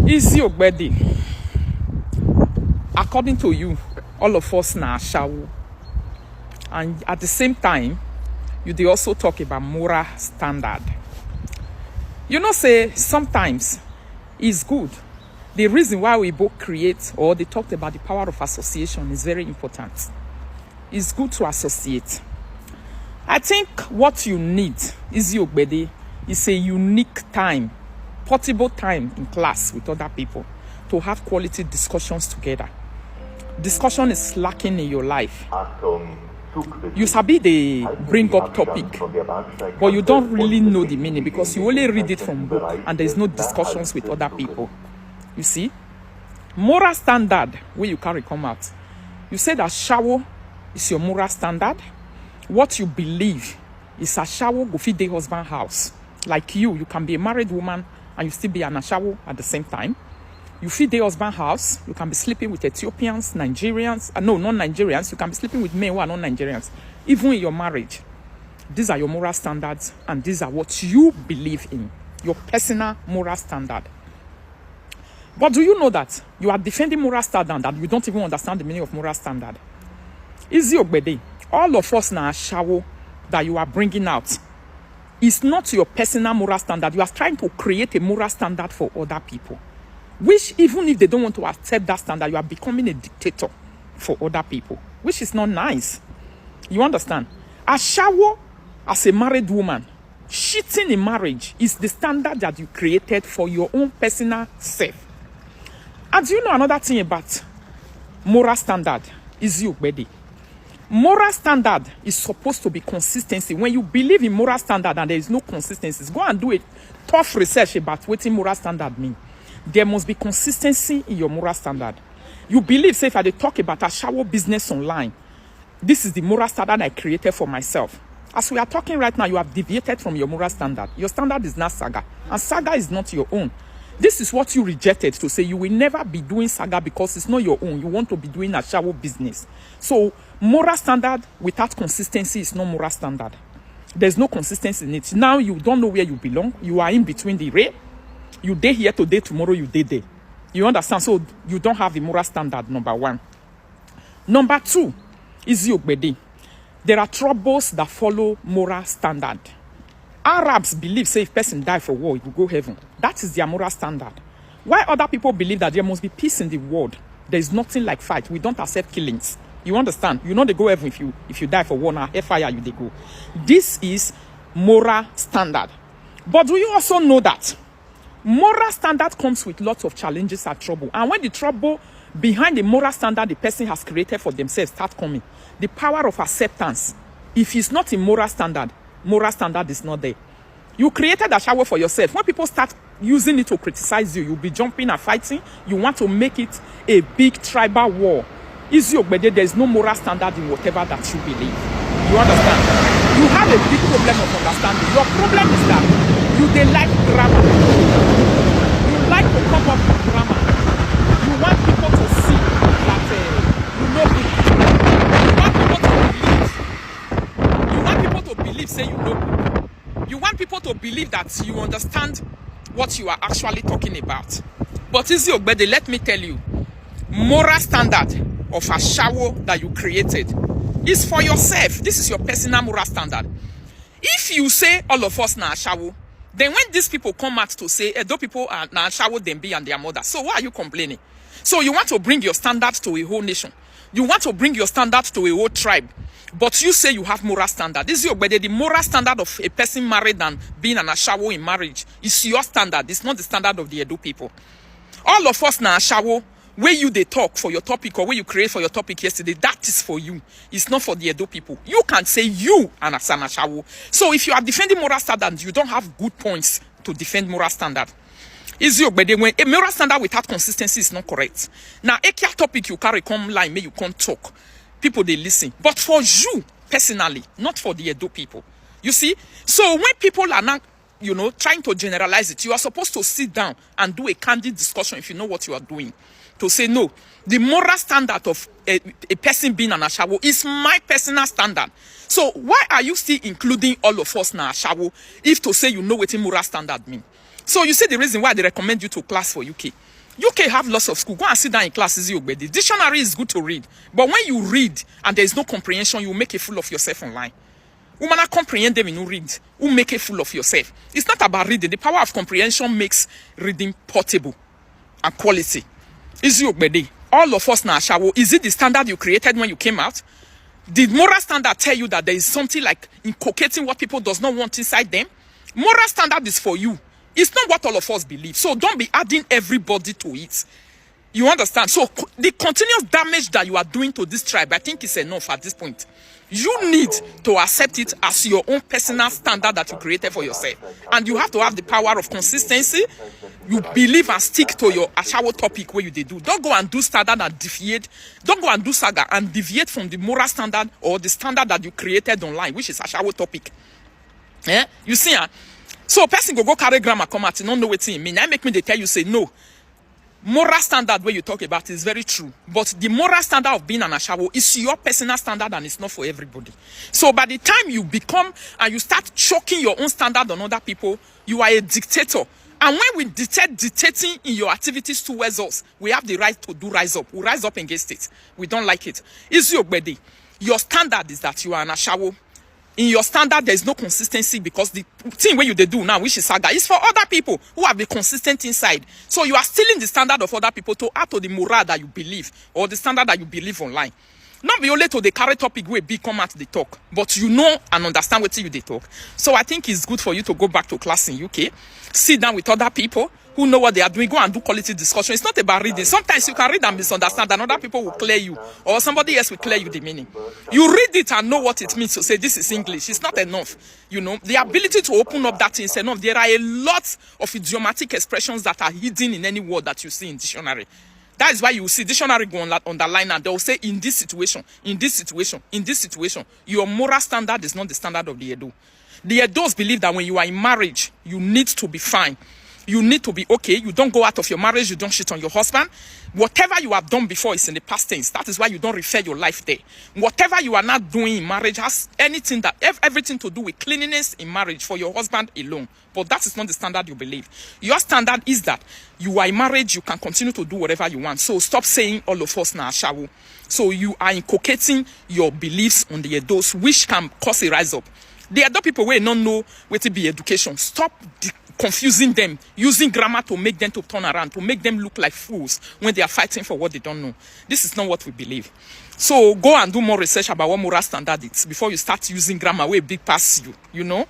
Izzy Ogbeide, according to you, all of us na ashawo. And at the same time, you dey also talk about moral standard. You know, say sometimes it's good. The reason why we both create or they talked about the power of association is very important. It's good to associate. I think what you need, Izzy Ogbeide, is a unique time, portable time in class with other people to have quality discussions together. Discussion is lacking in your life. You sabi they bring up topic, but you don't really know the meaning because you only read it from book and there is no discussions with other people. You see, moral standard where you carry come out. You say that shower is your moral standard. What you believe is a shower go fit dey husband house. Like you can be a married woman and you still be an ashawo at the same time. You fit dey husband house. You can be sleeping with Ethiopians, Nigerians. No, not Nigerians. You can be sleeping with men who are not Nigerians. Even in your marriage, these are your moral standards, and these are what you believe in. Your personal moral standard. But do you know that you are defending moral standard and that you don't even understand the meaning of moral standard? Izzy Ogbeide, all of us na ashawo that you are bringing out. It's not your personal moral standard. You are trying to create a moral standard for other people. Which, even if they don't want to accept that standard, you are becoming a dictator for other people, which is not nice. You understand? Ashawo, as a married woman, cheating in marriage is the standard that you created for your own personal self. And do you know another thing about moral standard? Izzy Ogbeide. Moral standard is supposed to be consistency. When you believe in moral standard and there is no consistency, go and do a tough research about what moral standard means. There must be consistency in your moral standard. You believe, say, if I talk about a shower business online, this is the moral standard I created for myself. As we are talking right now, you have deviated from your moral standard. Your standard is not saga, and saga is not your own. This is what you rejected to say you will never be doing saga because it's not your own. You want to be doing a shower business. So, moral standard without consistency is not moral standard. There's no consistency in it. Now you don't know where you belong. You are in between the rail. You day here today, tomorrow you day there. You understand? So you don't have the moral standard, number one. Number two, Izzy Ogbeide. There are troubles that follow moral standard. Arabs believe, say, if person die for war, you will go heaven. That is their moral standard. Why other people believe that there must be peace in the world? There is nothing like fight. We don't accept killings. You understand? You know they go heaven if you die for war, now fire you they go. This is moral standard. But do you also know that moral standard comes with lots of challenges and trouble. And when the trouble behind the moral standard the person has created for themselves start coming, the power of acceptance, if it's not in moral standard is not there. You created a shower for yourself. When people start using it to criticize you, you'll be jumping and fighting. You want to make it a big tribal war. Izzy Ogbeide, there is no moral standard in whatever that you believe. You understand? You have a big problem of understanding. Your problem is that you dey like drama. You like to come up with drama. You want people to see that you know book. You want people to believe, say you know book. You want people to believe that you understand what you are actually talking about. But Izzy Ogbeide, let me tell you, moral standard of a shower that you created is for yourself. This is your personal moral standard. If you say all of us na shower, then when these people come out to say, though people are na shower them be and their mother, so why are you complaining? So you want to bring your standards to a whole nation. You want to bring your standards to a whole tribe. But you say you have moral standard. This is the moral standard of a person married and being an ashawo in marriage. It's your standard. It's not the standard of the Edo people. All of us na ashawo, where you they talk for your topic or where you create for your topic yesterday, that is for you. It's not for the Edo people. You can say you and as an ashawo. So if you are defending moral standard, you don't have good points to defend moral standard. Izzy Ogbeide, when a moral standard without consistency is not correct. Now, a topic you carry come line, may you can't talk. People they listen. But for you personally, not for the Edo people. You see? So when people are not, trying to generalize it, you are supposed to sit down and do a candid discussion if you know what you are doing. To say no, the moral standard of a person being an ashawo is my personal standard. So why are you still including all of us na ashawo if to say you know what a moral standard mean? So you see the reason why they recommend you to class for UK. UK have lots of school. Go and sit down in class, Izzy Ogbeide. Dictionary is good to read. But when you read and there is no comprehension, you make a fool of yourself online. Woman comprehend them, you read. You make a fool of yourself. It's not about reading. The power of comprehension makes reading portable and quality. Izzy Ogbeide, all of us now, Shawo, is it the standard you created when you came out? Did moral standard tell you that there is something like inculcating what people does not want inside them? Moral standard is for you. It's not what all of us believe. So don't be adding everybody to it. You understand? So the continuous damage that you are doing to this tribe, I think is enough at this point. You need to accept it as your own personal standard that you created for yourself. And you have to have the power of consistency. You believe and stick to your Ashawo topic where you do. Don't go and do standard and deviate. Don't go and do saga and deviate from the moral standard or the standard that you created online, which is Ashawo topic. Yeah? You see, so person go carry grammar come out, you don't know what it mean. I make me they tell you, say no. Moral standard where you talk about is very true. But the moral standard of being an Ashawo is your personal standard and it's not for everybody. So by the time you become and you start choking your own standard on other people, you are a dictator. And when we detect dictating in your activities towards us, we have the right to do rise up. We rise up against it. We don't like it. Izzy Ogbeide, your standard is that you are an Ashawo. In your standard, there is no consistency because the thing where you they do now, which is saga, is for other people who have been consistent inside. So you are stealing the standard of other people to add to the moral that you believe or the standard that you believe online. Not be only to the carry topic where big come out the talk, but you know and understand what you they talk. So I think it's good for you to go back to class in UK, sit down with other people who know what they are doing, go and do quality discussion. It's not about reading. Sometimes you can read and misunderstand, and other people will clear you, or somebody else will clear you the meaning. You read it and know what it means to say this is English. It's not enough. You know, the ability to open up that is enough. There are a lot of idiomatic expressions that are hidden in any word that you see in dictionary. That is why you see dictionary go on underline and they will say in this situation, in this situation, in this situation. Your moral standard is not the standard of the Edo. The Edos believe that when you are in marriage, you need to be fine. You need to be okay. You don't go out of your marriage. You don't cheat on your husband. Whatever you have done before is in the past tense. That is why you don't refer your life there. Whatever you are not doing in marriage has everything to do with cleanliness in marriage for your husband alone. But that is not the standard you believe. Your standard is that you are in marriage. You can continue to do whatever you want. So stop saying all of us now Ashawo. So you are inculcating your beliefs on the Edos, which can cause a rise up. The Edo people will not know what to be education. Stop confusing them, using grammar to make them to turn around, to make them look like fools when they are fighting for what they don't know. This is not what we believe. So go and do more research about what moral standard is before you start using grammar way big past you, you know.